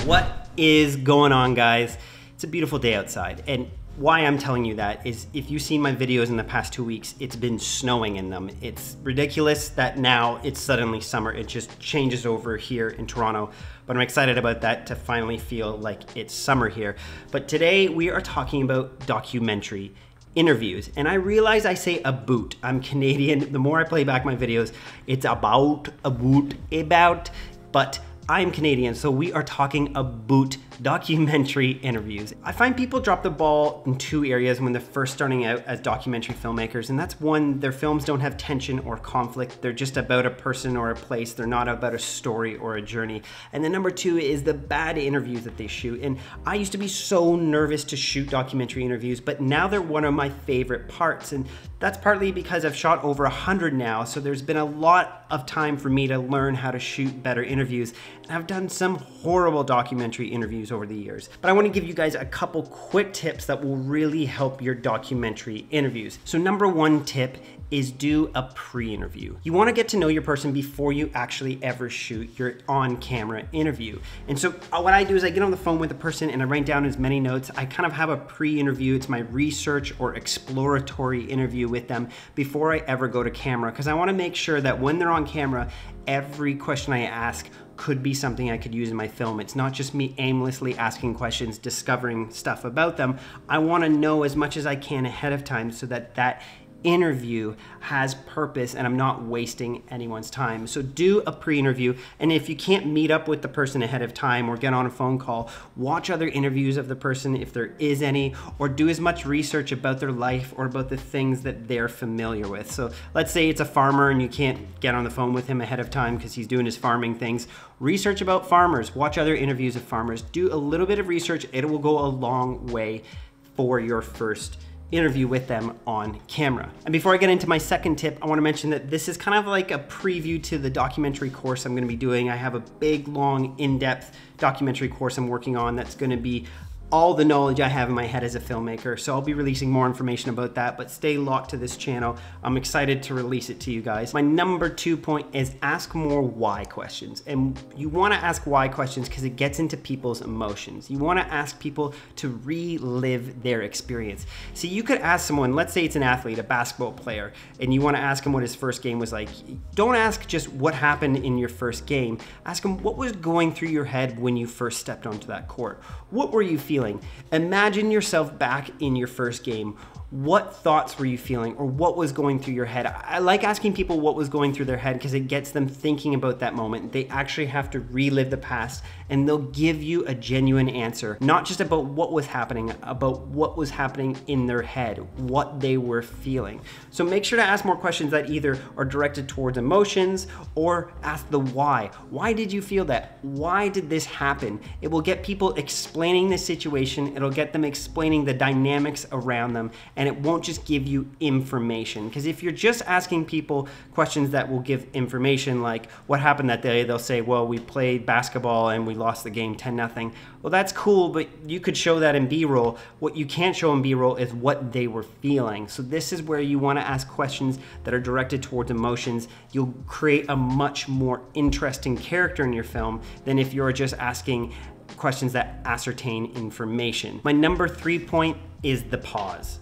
What is going on, guys? It's a beautiful day outside, and why I'm telling you that is if you've seen my videos in the past 2 weeks, it's been snowing in them. It's ridiculous that now it's suddenly summer. It just changes over here in Toronto, but I'm excited about that to finally feel like it's summer here. But today we are talking about documentary interviews, and I realize I say about. I'm Canadian. The more I play back my videos, it's about, but I'm Canadian, so we are talking about documentary interviews. I find people drop the ball in two areas when they're first starting out as documentary filmmakers, and that's one, their films don't have tension or conflict. They're just about a person or a place. They're not about a story or a journey. And then number two is the bad interviews that they shoot. And I used to be so nervous to shoot documentary interviews, but now they're one of my favorite parts. And that's partly because I've shot over 100 now, so there's been a lot of time for me to learn how to shoot better interviews. And I've done some horrible documentary interviews over the years. But I want to give you guys a couple quick tips that will really help your documentary interviews. So number one tip is do a pre-interview. You want to get to know your person before you actually ever shoot your on-camera interview. And so what I do is I get on the phone with the person and I write down as many notes. I kind of have a pre-interview. It's my research or exploratory interview with them before I ever go to camera, because I want to make sure that when they're on camera, every question I ask could be something I could use in my film. It's not just me aimlessly asking questions, discovering stuff about them. I want to know as much as I can ahead of time so that that interview has purpose and I'm not wasting anyone's time. So do a pre-interview, and if you can't meet up with the person ahead of time or get on a phone call, watch other interviews of the person if there is any, or do as much research about their life or about the things that they're familiar with. So let's say it's a farmer and you can't get on the phone with him ahead of time because he's doing his farming things. Research about farmers, watch other interviews of farmers, do a little bit of research. It will go a long way for your first interview with them on camera. And before I get into my second tip, I want to mention that this is kind of like a preview to the documentary course I'm going to be doing. I have a big, long, in-depth documentary course I'm working on that's going to be all the knowledge I have in my head as a filmmaker. So I'll be releasing more information about that, but stay locked to this channel. I'm excited to release it to you guys. My number 2 point is ask more why questions. And you want to ask why questions because it gets into people's emotions. You want to ask people to relive their experience. See, you could ask someone, let's say it's an athlete, a basketball player, and you want to ask him what his first game was like. Don't ask just what happened in your first game. Ask him what was going through your head when you first stepped onto that court. What were you feeling? Imagine yourself back in your first game. What thoughts were you feeling, or what was going through your head? I like asking people what was going through their head because it gets them thinking about that moment. They actually have to relive the past, and they'll give you a genuine answer, not just about what was happening, about what was happening in their head, what they were feeling. So make sure to ask more questions that either are directed towards emotions or ask the why. Why did you feel that? Why did this happen? It will get people explaining the situation. It'll get them explaining the dynamics around them, and it won't just give you information. Because if you're just asking people questions that will give information, like what happened that day, they'll say, well, we played basketball and we lost the game 10-0. Well, that's cool, but you could show that in B-roll. What you can't show in B-roll is what they were feeling. So this is where you want to ask questions that are directed towards emotions. You'll create a much more interesting character in your film than if you're just asking questions that ascertain information. My number 3 point is the pause.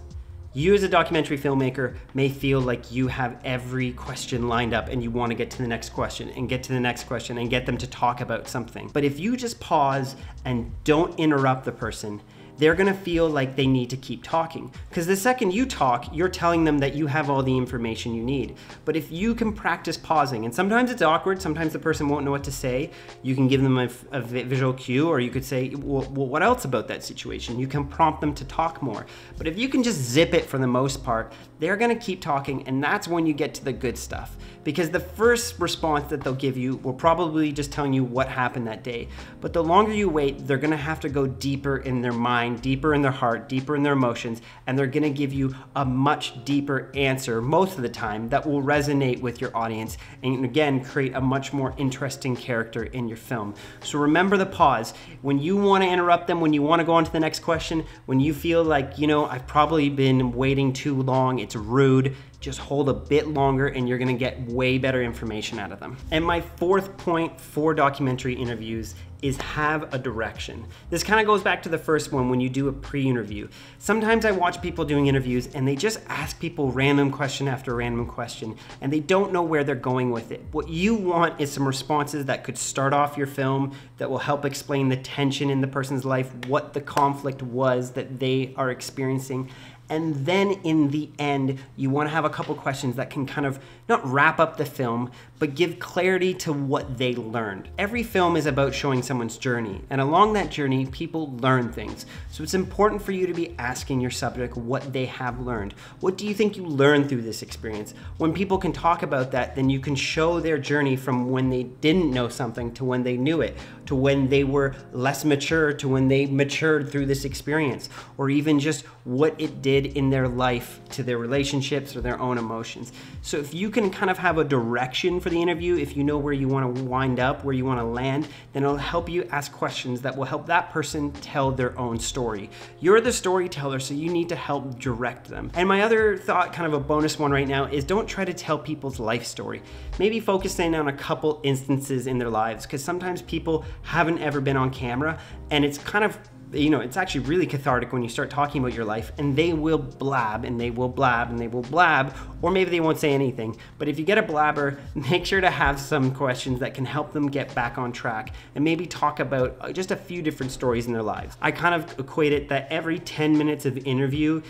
You as a documentary filmmaker may feel like you have every question lined up and you want to get to the next question and get to the next question and get them to talk about something. But if you just pause and don't interrupt the person, they're gonna feel like they need to keep talking. Because the second you talk, you're telling them that you have all the information you need. But if you can practice pausing, and sometimes it's awkward, sometimes the person won't know what to say, you can give them a visual cue, or you could say, well, what else about that situation? You can prompt them to talk more. But if you can just zip it for the most part, they're gonna keep talking, and that's when you get to the good stuff. Because the first response that they'll give you will probably just telling you what happened that day. But the longer you wait, they're gonna have to go deeper in their mind, deeper in their heart, deeper in their emotions, and they're gonna give you a much deeper answer most of the time that will resonate with your audience and again, create a much more interesting character in your film. So remember the pause. When you wanna interrupt them, when you wanna go on to the next question, when you feel like, you know, I've probably been waiting too long, it's rude, just hold a bit longer and you're gonna get way better information out of them. And my fourth point for documentary interviews is have a direction. This kind of goes back to the first one when you do a pre-interview. Sometimes I watch people doing interviews and they just ask people random question after random question and they don't know where they're going with it. What you want is some responses that could start off your film, that will help explain the tension in the person's life, what the conflict was that they are experiencing. And then in the end, you want to have a couple questions that can kind of not wrap up the film, but give clarity to what they learned. Every film is about showing someone's journey, and along that journey, people learn things. So it's important for you to be asking your subject what they have learned. What do you think you learned through this experience? When people can talk about that, then you can show their journey from when they didn't know something to when they knew it, to when they were less mature, to when they matured through this experience, or even just what it did in their life to their relationships or their own emotions. So if you can kind of have a direction for the interview, if you know where you want to wind up, where you want to land, then it'll help you ask questions that will help that person tell their own story. You're the storyteller, so you need to help direct them. And my other thought, kind of a bonus one right now, is don't try to tell people's life story. Maybe focus in on a couple instances in their lives, because sometimes people haven't ever been on camera, and it's kind of, you know, it's actually really cathartic when you start talking about your life and they will blab and they will blab and they will blab, or maybe they won't say anything. But if you get a blabber, make sure to have some questions that can help them get back on track and maybe talk about just a few different stories in their lives. I kind of equate it that every 10 minutes of interview,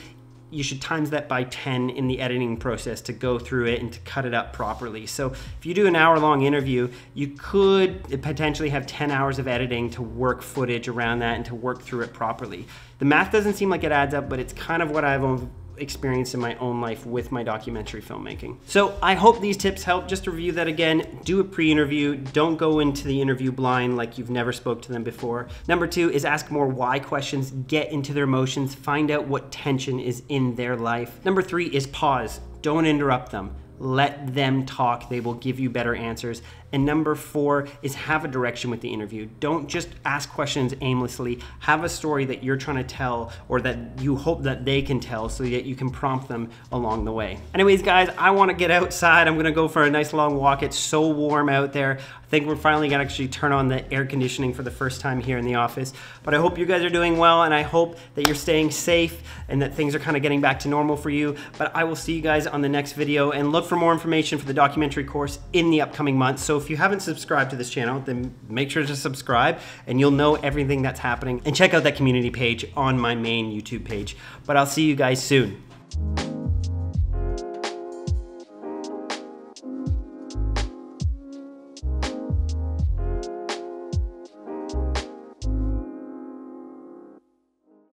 you should times that by 10 in the editing process to go through it and to cut it up properly. So if you do an hour-long interview, you could potentially have 10 hours of editing to work footage around that and to work through it properly. The math doesn't seem like it adds up, but it's kind of what I've experienced in my own life with my documentary filmmaking. So I hope these tips help. Just to review that again, do a pre-interview. Don't go into the interview blind like you've never spoke to them before. Number 2 is ask more why questions, get into their emotions, find out what tension is in their life. Number 3 is pause. Don't interrupt them. Let them talk. They will give you better answers. And number 4 is have a direction with the interview. Don't just ask questions aimlessly. Have a story that you're trying to tell or that you hope that they can tell so that you can prompt them along the way. Anyways, guys, I want to get outside. I'm going to go for a nice long walk. It's so warm out there. I think we're finally going to actually turn on the air conditioning for the first time here in the office. But I hope you guys are doing well, and I hope that you're staying safe and that things are kind of getting back to normal for you. But I will see you guys on the next video, and look for more information for the documentary course in the upcoming months. So if you haven't subscribed to this channel, then make sure to subscribe and you'll know everything that's happening. And check out that community page on my main YouTube page. But I'll see you guys soon.